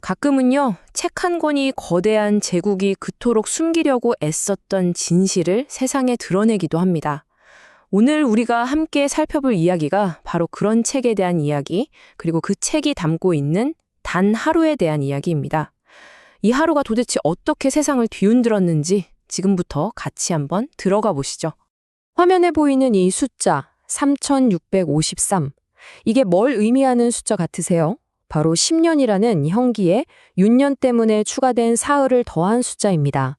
가끔은요, 책 한 권이 거대한 제국이 그토록 숨기려고 애썼던 진실을 세상에 드러내기도 합니다. 오늘 우리가 함께 살펴볼 이야기가 바로 그런 책에 대한 이야기, 그리고 그 책이 담고 있는 단 하루에 대한 이야기입니다. 이 하루가 도대체 어떻게 세상을 뒤흔들었는지 지금부터 같이 한번 들어가 보시죠. 화면에 보이는 이 숫자 3653. 이게 뭘 의미하는 숫자 같으세요? 바로 10년이라는 형기에 윤년 때문에 추가된 사흘을 더한 숫자입니다.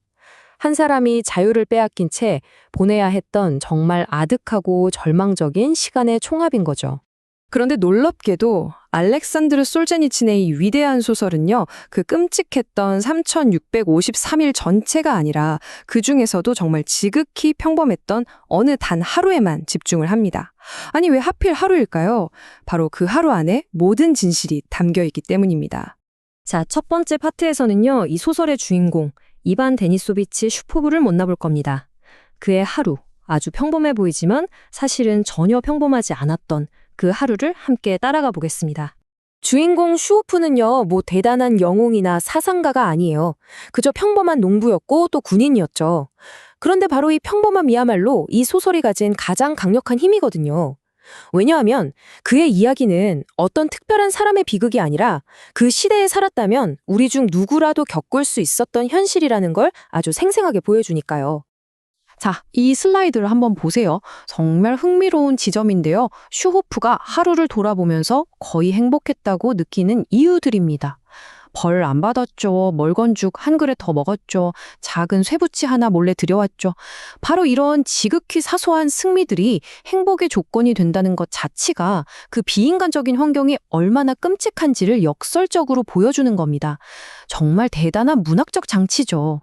한 사람이 자유를 빼앗긴 채 보내야 했던 정말 아득하고 절망적인 시간의 총합인 거죠. 그런데 놀랍게도 알렉산드르 솔제니친의 이 위대한 소설은요, 그 끔찍했던 3653일 전체가 아니라 그 중에서도 정말 지극히 평범했던 어느 단 하루에만 집중을 합니다. 아니, 왜 하필 하루일까요? 바로 그 하루 안에 모든 진실이 담겨 있기 때문입니다. 자, 첫 번째 파트에서는요, 이 소설의 주인공, 이반 데니소비치 슈포브를 만나볼 겁니다. 그의 하루, 아주 평범해 보이지만 사실은 전혀 평범하지 않았던 그 하루를 함께 따라가 보겠습니다. 주인공 슈오프는요, 뭐 대단한 영웅이나 사상가가 아니에요. 그저 평범한 농부였고 또 군인이었죠. 그런데 바로 이 평범함이야말로 이 소설이 가진 가장 강력한 힘이거든요. 왜냐하면 그의 이야기는 어떤 특별한 사람의 비극이 아니라 그 시대에 살았다면 우리 중 누구라도 겪을 수 있었던 현실이라는 걸 아주 생생하게 보여주니까요. 자, 이 슬라이드를 한번 보세요. 정말 흥미로운 지점인데요. 슈호프가 하루를 돌아보면서 거의 행복했다고 느끼는 이유들입니다. 벌 안 받았죠. 멀건죽 한 그릇 더 먹었죠. 작은 쇠붙이 하나 몰래 들여왔죠. 바로 이런 지극히 사소한 승리들이 행복의 조건이 된다는 것 자체가 그 비인간적인 환경이 얼마나 끔찍한지를 역설적으로 보여주는 겁니다. 정말 대단한 문학적 장치죠.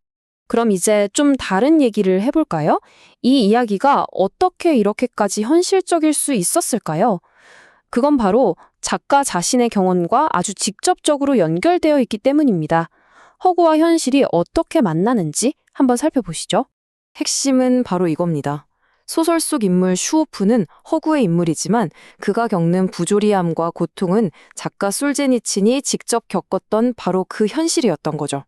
그럼 이제 좀 다른 얘기를 해볼까요? 이 이야기가 어떻게 이렇게까지 현실적일 수 있었을까요? 그건 바로 작가 자신의 경험과 아주 직접적으로 연결되어 있기 때문입니다. 허구와 현실이 어떻게 만나는지 한번 살펴보시죠. 핵심은 바로 이겁니다. 소설 속 인물 슈오프는 허구의 인물이지만 그가 겪는 부조리함과 고통은 작가 솔제니친이 직접 겪었던 바로 그 현실이었던 거죠.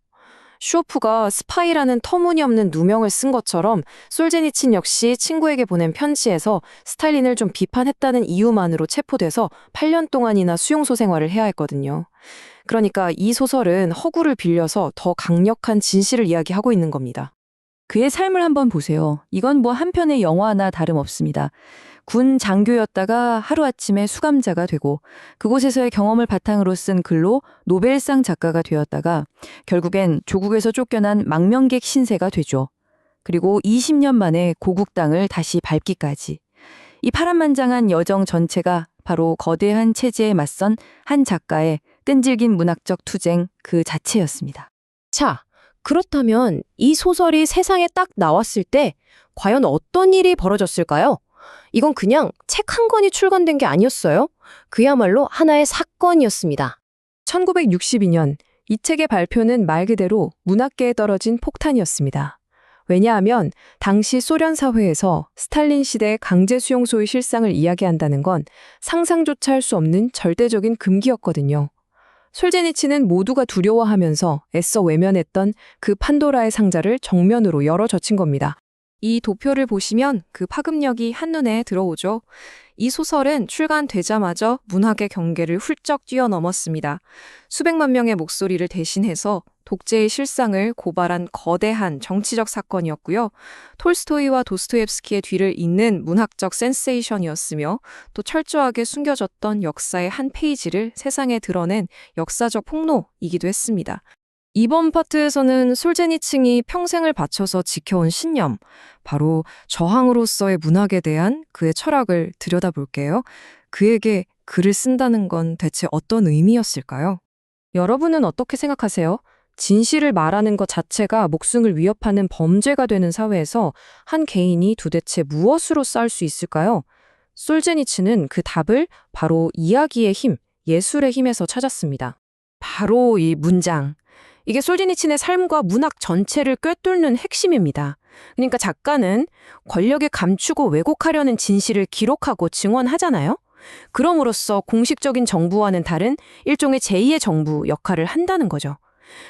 슈오프가 스파이라는 터무니없는 누명을 쓴 것처럼 솔제니친 역시 친구에게 보낸 편지에서 스탈린을 좀 비판했다는 이유만으로 체포돼서 8년 동안이나 수용소 생활을 해야 했거든요. 그러니까 이 소설은 허구를 빌려서 더 강력한 진실을 이야기하고 있는 겁니다. 그의 삶을 한번 보세요. 이건 뭐 한 편의 영화나 다름없습니다. 군 장교였다가 하루아침에 수감자가 되고 그곳에서의 경험을 바탕으로 쓴 글로 노벨상 작가가 되었다가 결국엔 조국에서 쫓겨난 망명객 신세가 되죠. 그리고 20년 만에 고국 땅을 다시 밟기까지. 이 파란만장한 여정 전체가 바로 거대한 체제에 맞선 한 작가의 끈질긴 문학적 투쟁 그 자체였습니다. 자, 그렇다면 이 소설이 세상에 딱 나왔을 때 과연 어떤 일이 벌어졌을까요? 이건 그냥 책 한 권이 출간된 게 아니었어요. 그야말로 하나의 사건이었습니다. 1962년 이 책의 발표는 말 그대로 문학계에 떨어진 폭탄이었습니다. 왜냐하면 당시 소련 사회에서 스탈린 시대 강제 수용소의 실상을 이야기한다는 건 상상조차 할 수 없는 절대적인 금기였거든요. 솔제니친은 모두가 두려워하면서 애써 외면했던 그 판도라의 상자를 정면으로 열어젖힌 겁니다. 이 도표를 보시면 그 파급력이 한눈에 들어오죠. 이 소설은 출간되자마자 문학의 경계를 훌쩍 뛰어넘었습니다. 수백만 명의 목소리를 대신해서 독재의 실상을 고발한 거대한 정치적 사건이었고요. 톨스토이와 도스토옙스키의 뒤를 잇는 문학적 센세이션이었으며 또 철저하게 숨겨졌던 역사의 한 페이지를 세상에 드러낸 역사적 폭로이기도 했습니다. 이번 파트에서는 솔제니친이 평생을 바쳐서 지켜온 신념, 바로 저항으로서의 문학에 대한 그의 철학을 들여다볼게요. 그에게 글을 쓴다는 건 대체 어떤 의미였을까요? 여러분은 어떻게 생각하세요? 진실을 말하는 것 자체가 목숨을 위협하는 범죄가 되는 사회에서 한 개인이 도대체 무엇으로 싸울 수 있을까요? 솔제니친은 그 답을 바로 이야기의 힘, 예술의 힘에서 찾았습니다. 바로 이 문장. 이게 솔제니친의 삶과 문학 전체를 꿰뚫는 핵심입니다. 그러니까 작가는 권력에 감추고 왜곡하려는 진실을 기록하고 증언하잖아요. 그럼으로써 공식적인 정부와는 다른 일종의 제2의 정부 역할을 한다는 거죠.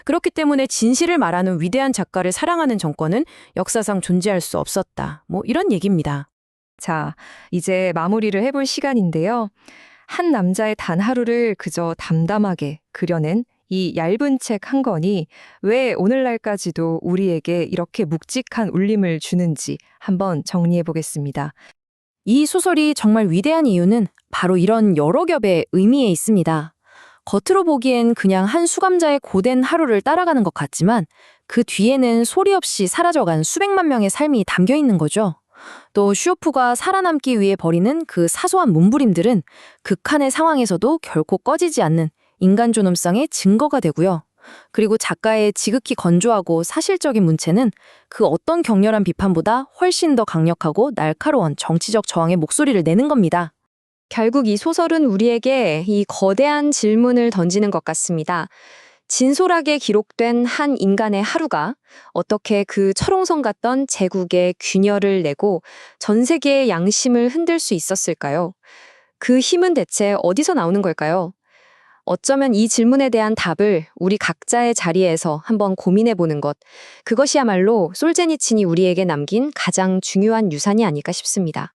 그렇기 때문에 진실을 말하는 위대한 작가를 사랑하는 정권은 역사상 존재할 수 없었다. 이런 얘기입니다. 자, 이제 마무리를 해볼 시간인데요. 한 남자의 단 하루를 그저 담담하게 그려낸 이 얇은 책 한 권이 왜 오늘날까지도 우리에게 이렇게 묵직한 울림을 주는지 한번 정리해 보겠습니다. 이 소설이 정말 위대한 이유는 바로 이런 여러 겹의 의미에 있습니다. 겉으로 보기엔 그냥 한 수감자의 고된 하루를 따라가는 것 같지만 그 뒤에는 소리 없이 사라져간 수백만 명의 삶이 담겨 있는 거죠. 또 슈오프가 살아남기 위해 벌이는 그 사소한 몸부림들은 극한의 상황에서도 결코 꺼지지 않는 인간 존엄성의 증거가 되고요. 그리고 작가의 지극히 건조하고 사실적인 문체는 그 어떤 격렬한 비판보다 훨씬 더 강력하고 날카로운 정치적 저항의 목소리를 내는 겁니다. 결국 이 소설은 우리에게 이 거대한 질문을 던지는 것 같습니다. 진솔하게 기록된 한 인간의 하루가 어떻게 그 철옹성 같던 제국의 균열을 내고 전 세계의 양심을 흔들 수 있었을까요? 그 힘은 대체 어디서 나오는 걸까요? 어쩌면 이 질문에 대한 답을 우리 각자의 자리에서 한번 고민해 보는 것, 그것이야말로 솔제니친이 우리에게 남긴 가장 중요한 유산이 아닐까 싶습니다.